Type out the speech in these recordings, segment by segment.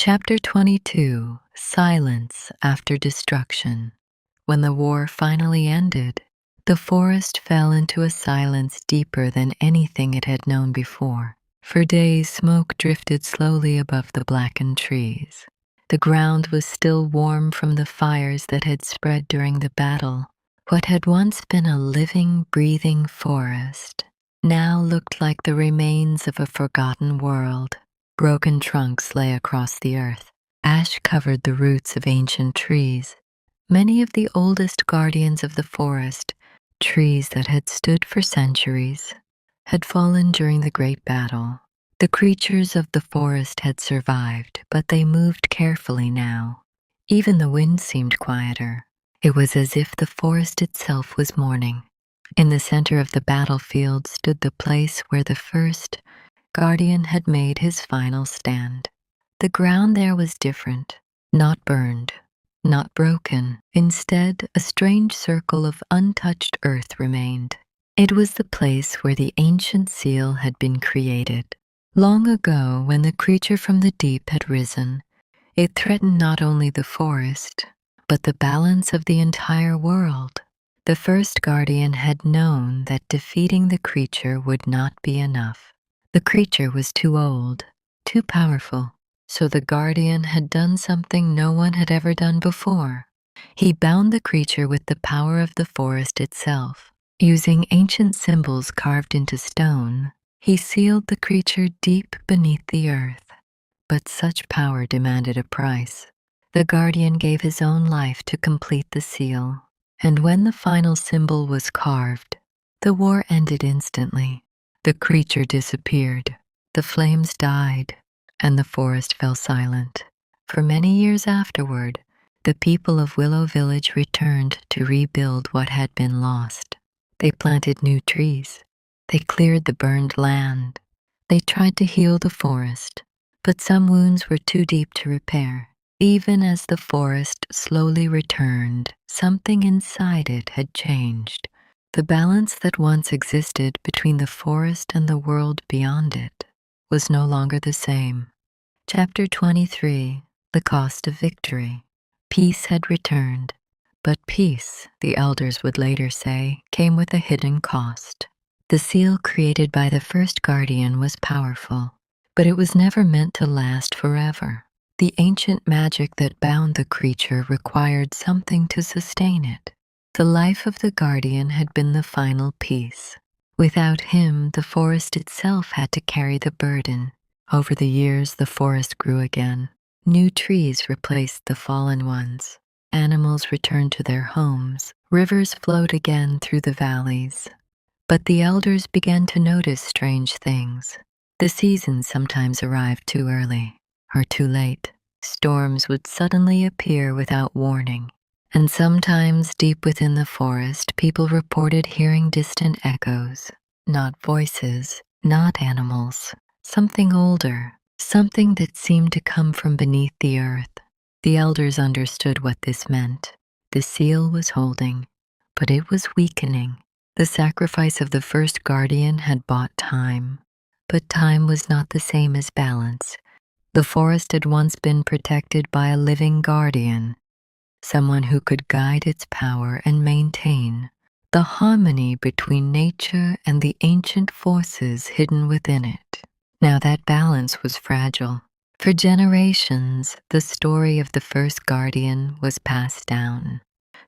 Chapter 22: Silence After Destruction. When the war finally ended, the forest fell into a silence deeper than anything it had known before. For days, smoke drifted slowly above the blackened trees. The ground was still warm from the fires that had spread during the battle. What had once been a living, breathing forest now looked like the remains of a forgotten world. Broken trunks lay across the earth. Ash covered the roots of ancient trees. Many of the oldest guardians of the forest, trees that had stood for centuries, had fallen during the great battle. The creatures of the forest had survived, but they moved carefully now. Even the wind seemed quieter. It was as if the forest itself was mourning. In the center of the battlefield stood the place where the first guardian had made his final stand. The ground there was different, not burned, not broken. Instead, a strange circle of untouched earth remained. It was the place where the ancient seal had been created. Long ago, when the creature from the deep had risen, it threatened not only the forest, but the balance of the entire world. The first guardian had known that defeating the creature would not be enough. The creature was too old, too powerful, so the guardian had done something no one had ever done before. He bound the creature with the power of the forest itself. Using ancient symbols carved into stone, he sealed the creature deep beneath the earth. But such power demanded a price. The guardian gave his own life to complete the seal, and when the final symbol was carved, the war ended instantly. The creature disappeared, the flames died, and the forest fell silent. For many years afterward, the people of Willow Village returned to rebuild what had been lost. They planted new trees. They cleared the burned land. They tried to heal the forest, but some wounds were too deep to repair. Even as the forest slowly returned, something inside it had changed. The balance that once existed between the forest and the world beyond it was no longer the same. Chapter 23: The Cost of Victory. Peace had returned, but peace, the elders would later say, came with a hidden cost. The seal created by the first guardian was powerful, but it was never meant to last forever. The ancient magic that bound the creature required something to sustain it. The life of the guardian had been the final piece. Without him, the forest itself had to carry the burden. Over the years, the forest grew again. New trees replaced the fallen ones. Animals returned to their homes. Rivers flowed again through the valleys. But the elders began to notice strange things. The seasons sometimes arrived too early or too late. Storms would suddenly appear without warning. And sometimes, deep within the forest, people reported hearing distant echoes. Not voices, not animals. Something older, something that seemed to come from beneath the earth. The elders understood what this meant. The seal was holding, but it was weakening. The sacrifice of the first guardian had bought time, but time was not the same as balance. The forest had once been protected by a living guardian, someone who could guide its power and maintain the harmony between nature and the ancient forces hidden within it. Now that balance was fragile. For generations, the story of the first guardian was passed down.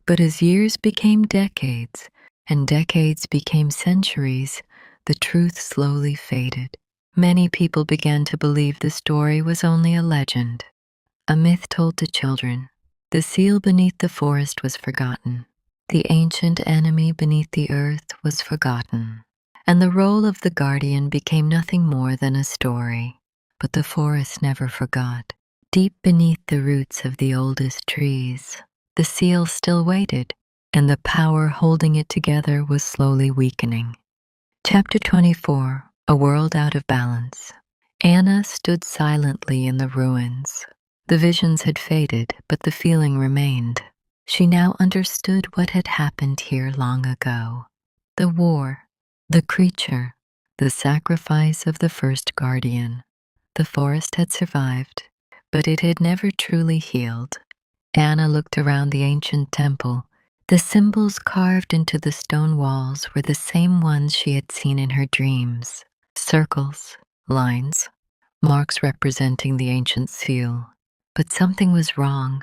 But as years became decades, and decades became centuries, the truth slowly faded. Many people began to believe the story was only a legend, a myth told to children. The seal beneath the forest was forgotten. The ancient enemy beneath the earth was forgotten. And the role of the guardian became nothing more than a story. But the forest never forgot. Deep beneath the roots of the oldest trees, the seal still waited, and the power holding it together was slowly weakening. Chapter 24: A World Out of Balance. Anna stood silently in the ruins. The visions had faded, but the feeling remained. She now understood what had happened here long ago. The war, the creature, the sacrifice of the first guardian. The forest had survived, but it had never truly healed. Anna looked around the ancient temple. The symbols carved into the stone walls were the same ones she had seen in her dreams: circles, lines, marks representing the ancient seal. But something was wrong.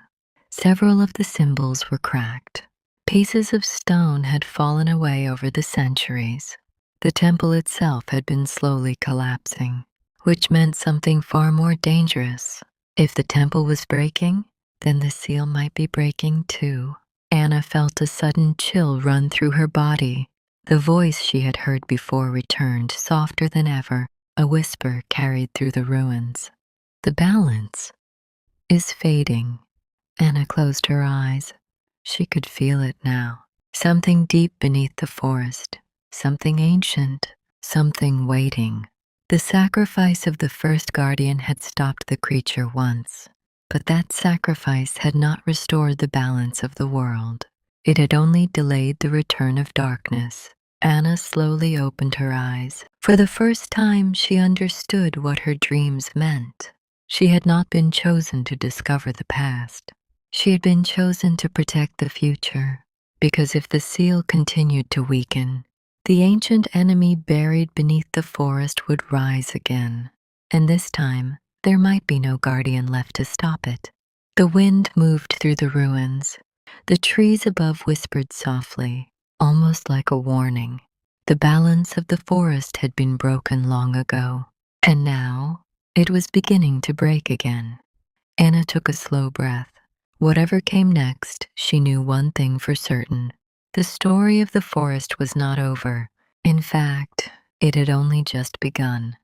Several of the symbols were cracked. Pieces of stone had fallen away over the centuries. The temple itself had been slowly collapsing, which meant something far more dangerous. If the temple was breaking, then the seal might be breaking too. Anna felt a sudden chill run through her body. The voice she had heard before returned, softer than ever. A whisper carried through the ruins. "The balance is fading." Anna closed her eyes. She could feel it now. Something deep beneath the forest. Something ancient. Something waiting. The sacrifice of the first guardian had stopped the creature once, but that sacrifice had not restored the balance of the world. It had only delayed the return of darkness. Anna slowly opened her eyes. For the first time, she understood what her dreams meant. She had not been chosen to discover the past. She had been chosen to protect the future, because if the seal continued to weaken, the ancient enemy buried beneath the forest would rise again, and this time there might be no guardian left to stop it. The wind moved through the ruins. The trees above whispered softly, almost like a warning. The balance of the forest had been broken long ago, and now it was beginning to break again. Anna took a slow breath. Whatever came next, she knew one thing for certain. The story of the forest was not over. In fact, it had only just begun.